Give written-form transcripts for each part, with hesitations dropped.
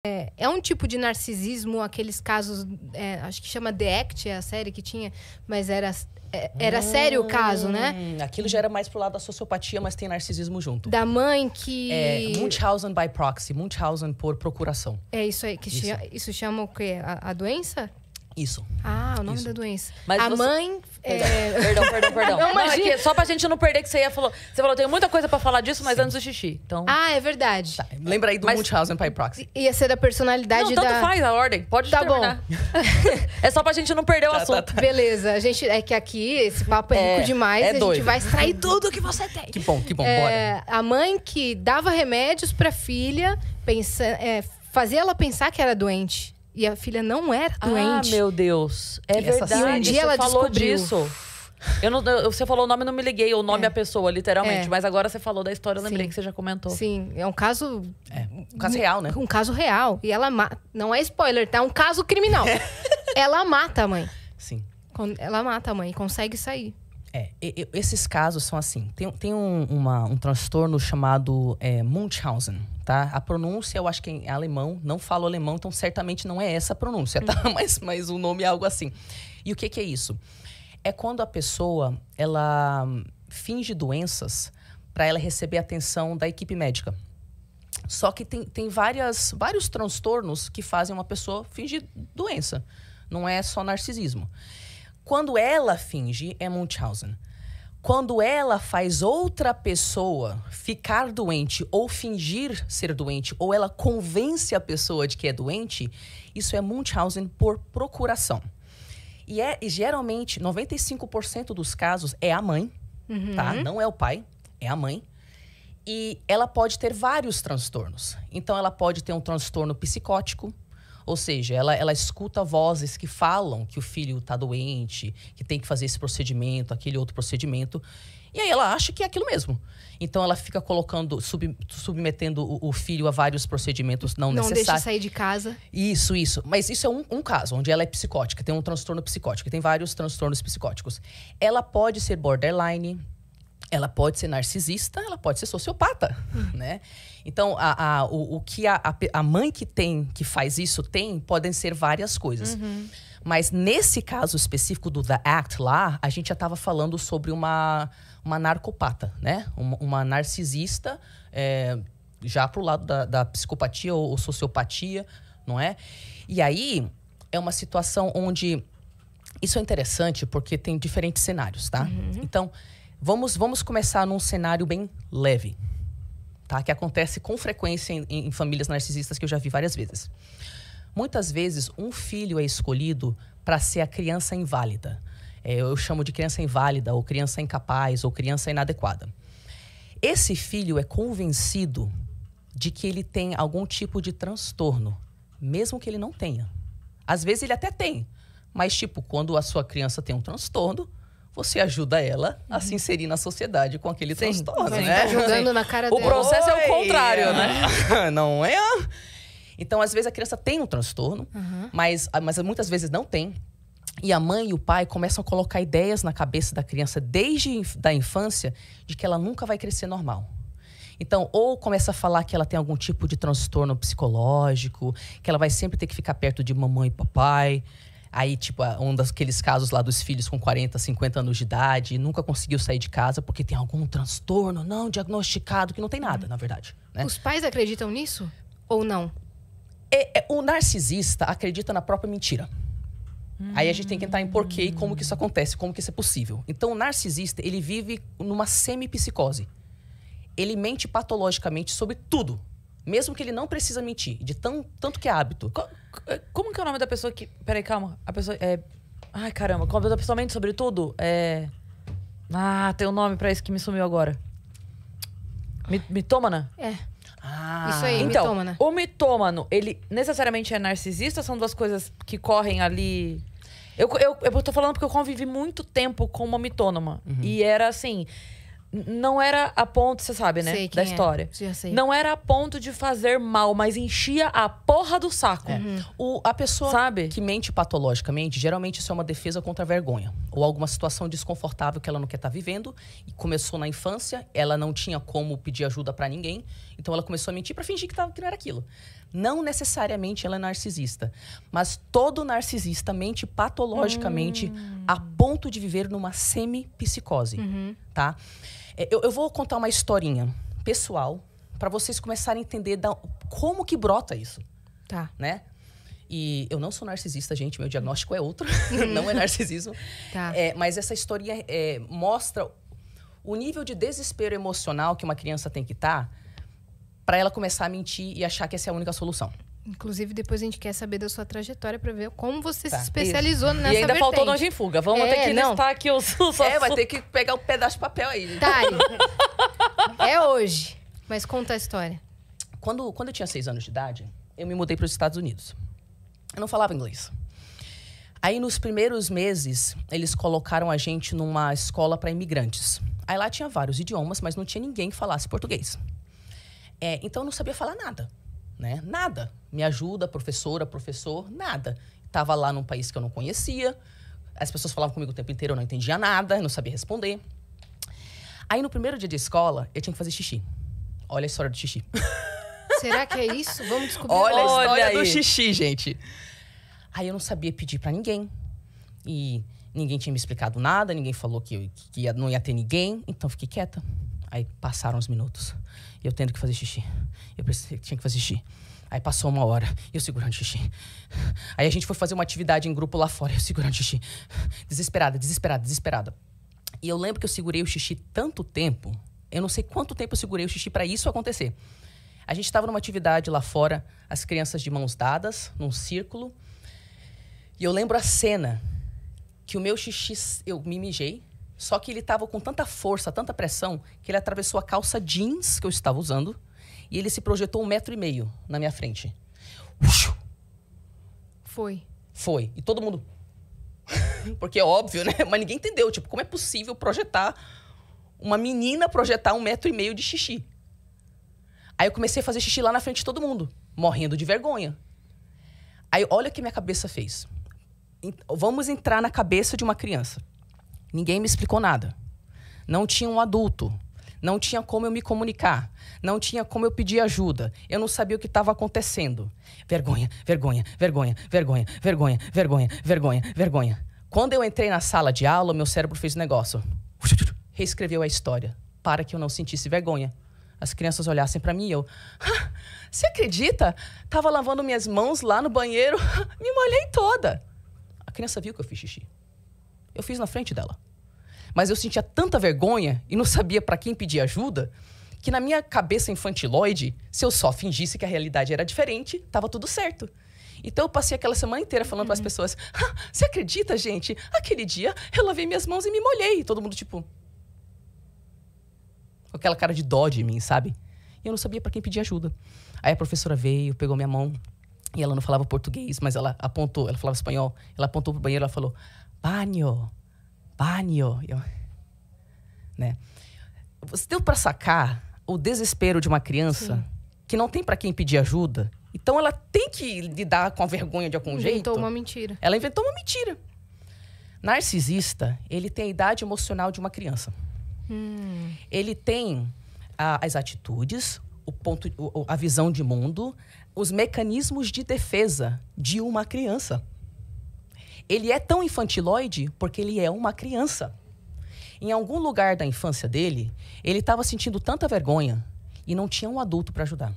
É um tipo de narcisismo, aqueles casos, acho que chama The Act, é a série que tinha, mas era sério o caso, né? Aquilo já era mais pro lado da sociopatia, mas tem narcisismo junto. Da mãe que... Munchausen by proxy, Munchausen por procuração. É isso aí, isso chama o quê? A doença? Isso. Ah, o nome da doença. Mas mãe... Perdão. Não, Não, é que só pra gente não perder que você falou, tem muita coisa pra falar disso, mas antes do xixi. Então... Ah, é verdade. Tá, lembra aí do Munchausen by proxy. Ia ser da personalidade não, tanto faz a ordem. Pode terminar. Bom. É só pra gente não perder o assunto. Beleza. É que aqui, esse papo é rico demais. É e a doido. gente vai extrair tudo que você tem. Que bom, bora. A mãe que dava remédios pra filha, fazia ela pensar que era doente. E a filha não era doente. Ah, meu Deus. É verdade. E um dia você ela falou descobriu. disso. Você falou o nome, não me liguei. O nome é a pessoa, literalmente. Mas agora você falou da história, eu lembrei que você já comentou. Sim, é um caso... Um caso real, né? Um caso real. E ela mata... Não é spoiler, tá? É um caso criminal. Ela mata a mãe. Sim. Ela mata a mãe e consegue sair. Esses casos são assim. Tem um transtorno chamado Munchausen, tá? A pronúncia, eu acho que é alemão. Não falo alemão, então certamente não é essa a pronúncia, tá? Mas o nome é algo assim. E o que é isso? É quando a pessoa, ela finge doenças para ela receber a atenção da equipe médica. Só que tem vários transtornos que fazem uma pessoa fingir doença. Não é só narcisismo. Quando ela finge, é Munchausen. Quando ela faz outra pessoa ficar doente ou fingir ser doente, ou ela convence a pessoa de que é doente, isso é Munchausen por procuração. E geralmente, 95% dos casos é a mãe, tá? Não é o pai, é a mãe. E ela pode ter vários transtornos. Então, ela pode ter um transtorno psicótico, ou seja, ela escuta vozes que falam que o filho está doente, que tem que fazer esse procedimento, aquele outro procedimento. E aí ela acha que é aquilo mesmo. Então ela fica submetendo o filho a vários procedimentos não necessários. Não deixa sair de casa. Isso. Mas isso é um caso, onde ela é psicótica, tem um transtorno psicótico, tem vários transtornos psicóticos. Ela pode ser borderline, ela pode ser narcisista, ela pode ser sociopata, né? Então, o que a mãe que faz isso podem ser várias coisas. Mas nesse caso específico do The Act lá, a gente já estava falando sobre uma narcopata, né? Uma narcisista, já pro lado da psicopatia ou sociopatia, não é? E aí, é uma situação onde... Isso é interessante porque tem diferentes cenários, tá? Então, vamos começar num cenário bem leve, tá? Que acontece com frequência em famílias narcisistas que eu já vi várias vezes. Muitas vezes, um filho é escolhido para ser a criança inválida. Eu chamo de criança inválida, ou criança incapaz, ou criança inadequada. Esse filho é convencido de que ele tem algum tipo de transtorno, mesmo que ele não tenha. Às vezes ele até tem, mas quando a sua criança tem um transtorno, você ajuda ela a se inserir na sociedade com aquele transtorno, né? Tá jogando na cara dela. O processo é o contrário, né? Não é? Então, às vezes, a criança tem um transtorno, mas muitas vezes não tem. E a mãe e o pai começam a colocar ideias na cabeça da criança desde da infância de que ela nunca vai crescer normal. Então, ou começa a falar que ela tem algum tipo de transtorno psicológico, que ela vai sempre ter que ficar perto de mamãe e papai. Aí, um daqueles casos lá dos filhos com 40, 50 anos de idade, nunca conseguiu sair de casa porque tem algum transtorno não diagnosticado, que não tem nada, na verdade, né? Os pais acreditam nisso? Ou não? O narcisista acredita na própria mentira. Aí a gente tem que entrar em porquê e como que isso acontece, como que isso é possível. Então, o narcisista, ele vive numa semipsicose. Ele mente patologicamente sobre tudo, mesmo que ele não precisa mentir, de tanto que é hábito. Como que é o nome da pessoa que... Peraí, calma. A pessoa Ai, caramba. Como a pessoa mente sobre tudo? Tem um nome pra isso que me sumiu agora. Mitômana? Isso aí, então, mitômana. O mitômano, ele necessariamente é narcisista? São duas coisas que correm ali... Eu tô falando porque eu convivi muito tempo com uma mitônoma. E era assim... Não era a ponto, você sabe, né? Sei quem da história. Já sei. Não era a ponto de fazer mal, mas enchia a porra do saco. A pessoa Sabe? que mente patologicamente, geralmente isso é uma defesa contra a vergonha. Ou alguma situação desconfortável que ela não quer estar vivendo. E começou na infância, ela não tinha como pedir ajuda pra ninguém. Então ela começou a mentir pra fingir que não era aquilo. Não necessariamente ela é narcisista, mas todo narcisista mente patologicamente a ponto de viver numa semi-psicose, tá? Eu vou contar uma historinha pessoal para vocês começarem a entender como que brota isso, Tá. né? E eu não sou narcisista, gente, meu diagnóstico é outro, não é narcisismo. Tá. Mas essa historinha mostra o nível de desespero emocional que uma criança tem que estar para ela começar a mentir e achar que essa é a única solução. Inclusive, depois a gente quer saber da sua trajetória para ver como você Tá. se especializou nessa E ainda faltou vertente. Nojo em Fuga. Vamos ter que não. listar aqui os Vai ter que pegar um pedaço de papel aí. Tari, é hoje. Mas conta a história. Quando eu tinha 6 anos de idade, eu me mudei para os Estados Unidos. Eu não falava inglês. Aí, nos primeiros meses, eles colocaram a gente numa escola para imigrantes. Aí lá tinha vários idiomas, mas não tinha ninguém que falasse português. Então, eu não sabia falar nada, né? Nada. Me ajuda, professor, nada. Tava lá num país que eu não conhecia. As pessoas falavam comigo o tempo inteiro, eu não entendia nada, eu não sabia responder. Aí, no primeiro dia de escola, eu tinha que fazer xixi. Olha a história do xixi. Será que é isso? Vamos descobrir. Olha a Olha história aí. do xixi, gente. Aí eu não sabia pedir pra ninguém. E ninguém tinha me explicado nada, ninguém falou que não ia ter ninguém. Então eu fiquei quieta. Aí passaram os minutos. E eu tendo que fazer xixi. Eu pensei que tinha que fazer xixi. Aí passou 1 hora. E eu segurando xixi. Aí a gente foi fazer uma atividade em grupo lá fora. Eu segurando xixi. Desesperada. E eu lembro que eu segurei o xixi tanto tempo. Eu não sei quanto tempo eu segurei o xixi pra isso acontecer. A gente estava numa atividade lá fora, as crianças de mãos dadas, num círculo. E eu lembro a cena que o meu xixi, eu me mijei, só que ele estava com tanta força, tanta pressão, que ele atravessou a calça jeans que eu estava usando e ele se projetou 1,5 metro na minha frente. Foi. E todo mundo... Porque é óbvio, né? Mas ninguém entendeu. Tipo, como é possível uma menina projetar 1,5 metro de xixi? Aí eu comecei a fazer xixi lá na frente de todo mundo, morrendo de vergonha. Aí olha o que minha cabeça fez. Vamos entrar na cabeça de uma criança. Ninguém me explicou nada. Não tinha um adulto. Não tinha como eu me comunicar. Não tinha como eu pedir ajuda. Eu não sabia o que estava acontecendo. Vergonha. Quando eu entrei na sala de aula, meu cérebro fez um negócio. Reescreveu a história para que eu não sentisse vergonha. As crianças olhassem pra mim e eu... Você acredita? Tava lavando minhas mãos lá no banheiro, me molhei toda. A criança viu que eu fiz xixi. Eu fiz na frente dela. Mas eu sentia tanta vergonha e não sabia pra quem pedir ajuda, que na minha cabeça infantiloide, se eu só fingisse que a realidade era diferente, tava tudo certo. Então eu passei aquela semana inteira falando pras pessoas... Você acredita, gente? Aquele dia eu lavei minhas mãos e me molhei. E todo mundo tipo... com aquela cara de dó de mim, sabe? E eu não sabia pra quem pedir ajuda. Aí a professora veio, pegou minha mão, e ela não falava português, mas ela apontou, ela falava espanhol, ela apontou pro banheiro, ela falou, banho. Eu, né? Você deu pra sacar o desespero de uma criança que não tem pra quem pedir ajuda? Então ela tem que lidar com a vergonha de algum jeito. Inventou uma mentira. Ela inventou uma mentira. Narcisista, ele tem a idade emocional de uma criança. Ele tem as atitudes, a visão de mundo, os mecanismos de defesa de uma criança. Ele é tão infantiloide porque ele é uma criança. Em algum lugar da infância dele, ele estava sentindo tanta vergonha e não tinha um adulto para ajudar.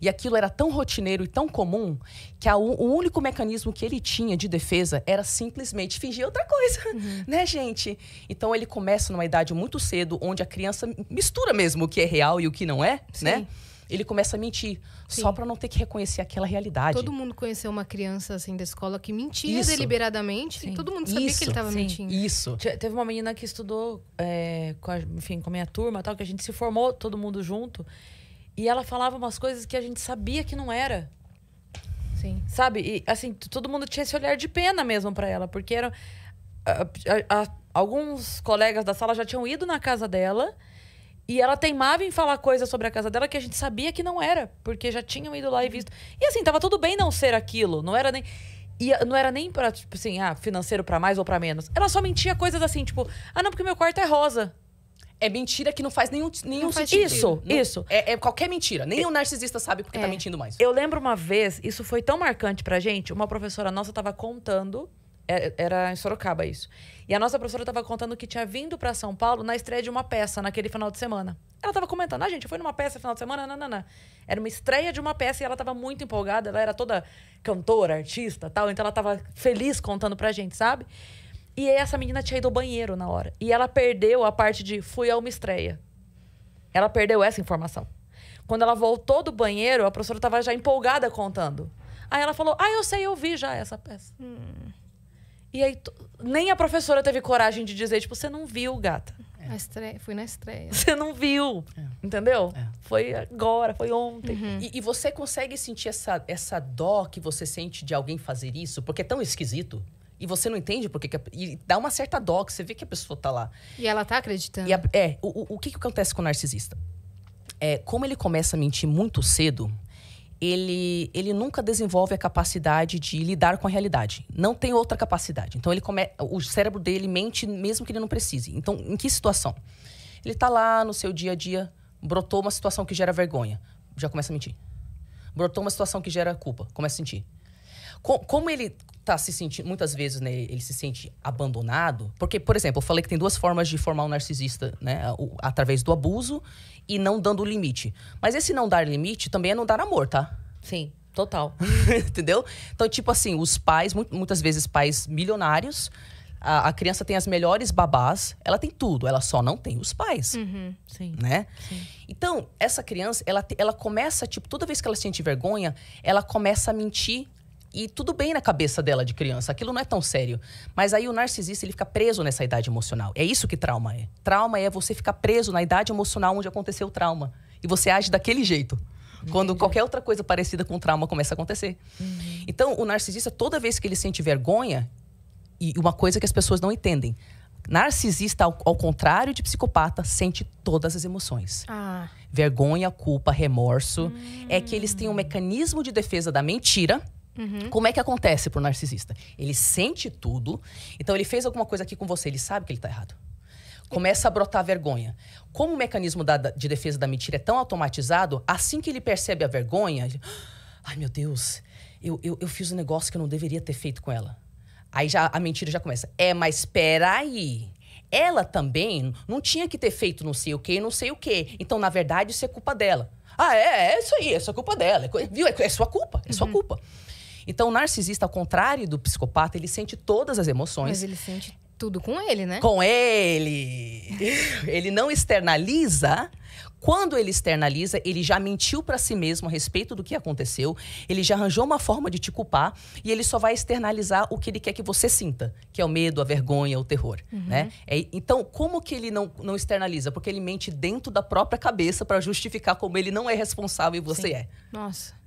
E aquilo era tão rotineiro e tão comum que o único mecanismo que ele tinha de defesa era simplesmente fingir outra coisa, né, gente? Então ele começa numa idade muito cedo, onde a criança mistura mesmo o que é real e o que não é, né? Ele começa a mentir, só para não ter que reconhecer aquela realidade. Todo mundo conheceu uma criança assim da escola que mentia Isso. deliberadamente e todo mundo sabia que ele estava mentindo. Isso. Teve uma menina que estudou com a minha turma, tal, que a gente se formou todo mundo junto. E ela falava umas coisas que a gente sabia que não era. Sim. Sabe? E, assim, todo mundo tinha esse olhar de pena mesmo pra ela. Porque eram... alguns colegas da sala já tinham ido na casa dela. E ela teimava em falar coisas sobre a casa dela que a gente sabia que não era. Porque já tinham ido lá e visto. E assim, tava tudo bem não ser aquilo. Não era nem... E não era nem pra, tipo assim, financeiro pra mais ou pra menos. Ela só mentia coisas assim, tipo... não, porque meu quarto é rosa. É mentira que não faz nenhum faz sentido. sentido. Não- Isso. É qualquer mentira. Nem o narcisista sabe porque tá mentindo mais. Eu lembro uma vez, isso foi tão marcante pra gente, uma professora nossa tava contando, era em Sorocaba isso, e a nossa professora tava contando que tinha vindo pra São Paulo na estreia de uma peça naquele final de semana. Ela tava comentando, gente, eu fui numa peça no final de semana, não. Era uma estreia de uma peça e ela tava muito empolgada, ela era toda cantora, artista, tal, então ela tava feliz contando pra gente, sabe? E essa menina tinha ido ao banheiro na hora, e ela perdeu a parte de fui a uma estreia. Ela perdeu essa informação. Quando ela voltou do banheiro, a professora tava já empolgada contando. Aí ela falou, eu sei, eu vi já essa peça. E aí, nem a professora teve coragem de dizer, tipo, você não viu, gata. Fui na estreia. Você não viu. Entendeu? Foi agora, foi ontem. E você consegue sentir essa dó que você sente de alguém fazer isso? Porque é tão esquisito. E você não entende porque... E dá uma certa dó, que você vê que a pessoa tá lá. E ela tá acreditando. E o que acontece com o narcisista? Como ele começa a mentir muito cedo, ele nunca desenvolve a capacidade de lidar com a realidade. Não tem outra capacidade. Então, o cérebro dele mente mesmo que ele não precise. Então, em que situação? Ele tá lá no seu dia a dia, brotou uma situação que gera vergonha, já começa a mentir. Brotou uma situação que gera culpa, começa a sentir. Como ele tá se sentindo, muitas vezes, né, ele se sente abandonado, porque, por exemplo, eu falei que tem duas formas de formar um narcisista, né, através do abuso e não dando limite. Mas esse não dar limite também é não dar amor, tá? Sim, total. Entendeu? Então, tipo assim, os pais, muitas vezes pais milionários, a criança tem as melhores babás, ela tem tudo, ela só não tem os pais. Sim. Né? Sim. Então, essa criança, ela começa, tipo, toda vez que ela sente vergonha, ela começa a mentir. E tudo bem na cabeça dela de criança, aquilo não é tão sério. Mas aí o narcisista, ele fica preso nessa idade emocional. É isso que trauma é. Trauma é você ficar preso na idade emocional onde aconteceu o trauma. E você age daquele jeito. Quando qualquer outra coisa parecida com trauma começa a acontecer. Então, o narcisista, toda vez que ele sente vergonha, e uma coisa que as pessoas não entendem, narcisista, ao contrário de psicopata, sente todas as emoções. Vergonha, culpa, remorso. É que eles têm um mecanismo de defesa da mentira. Como é que acontece pro narcisista? Ele sente tudo, então ele fez alguma coisa aqui com você, ele sabe que ele tá errado. Começa a brotar vergonha. Como o mecanismo de defesa da mentira é tão automatizado, assim que ele percebe a vergonha, ele... Ai, meu Deus, eu fiz um negócio que eu não deveria ter feito com ela. Aí a mentira já começa. Mas peraí, ela também não tinha que ter feito não sei o quê, não sei o quê. Então, na verdade, isso é culpa dela. É isso aí, isso é culpa dela. Viu? É sua culpa, é sua culpa. Então, o narcisista, ao contrário do psicopata, ele sente todas as emoções. Mas ele sente tudo com ele, né? Com ele. Ele não externaliza. Quando ele externaliza, ele já mentiu pra si mesmo a respeito do que aconteceu. Ele já arranjou uma forma de te culpar. E ele só vai externalizar o que ele quer que você sinta. Que é o medo, a vergonha, o terror. Né? Então, como que ele não externaliza? Porque ele mente dentro da própria cabeça pra justificar como ele não é responsável e você é. Nossa.